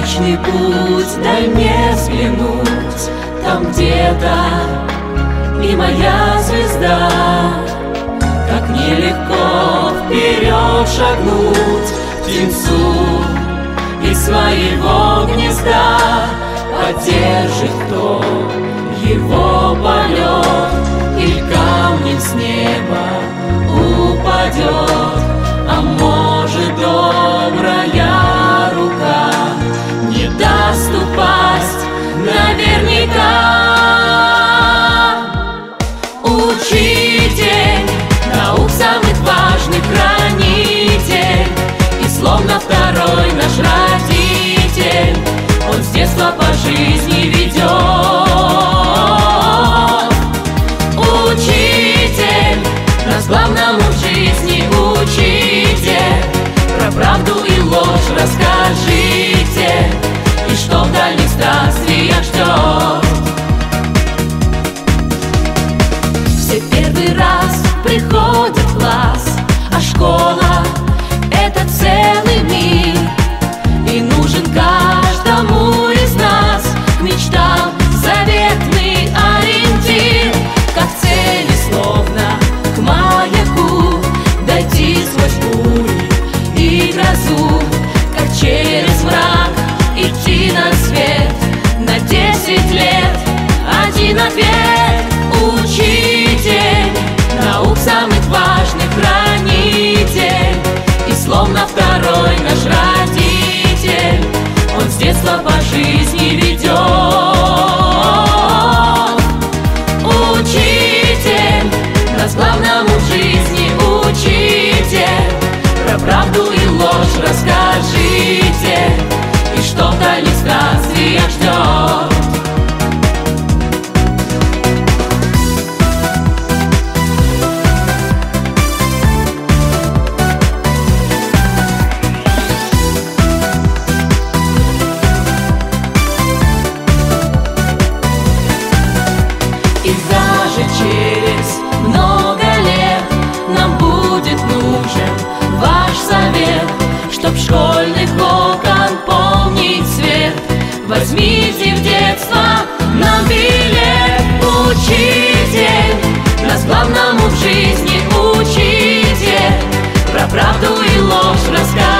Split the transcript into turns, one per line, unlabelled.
Млечный путь, дай мне взглянуть, там где-то и моя звезда. Как нелегко вперед шагнуть птенцу из своего гнезда. Поддержит кто его полет, или камнем с неба упадет. А может, добрая рука не даст упасть наверняка. Учитель наук самых важных, хранитель, и словно второй наш родитель, он с детства по жизни ведет. Учитель нас главному в жизни учите, про правду и ложь расскажите, и что в дальних странствиях ждет. Все первый раз приходят в класс, а школа — это целый мир, и нужен каждому из нас к мечтам заветный ориентир. Как цели словно к маяку дойти сквозь бури и грозу, как через враг идти на свет на 10 лет. Один ответ — учитель наук самых важных, хранитель, и словно второй наш родитель, он с детства по жизни ведет. Учитель нас главному в жизни учите, про правду и ложь расскажите, и что в дальних странствиях ждет. Через много лет нам будет нужен ваш совет, чтоб школьных окон помнить свет. Возьмите в детство нам билет. Учитель нас главному в жизни учите, про правду и ложь расскажите,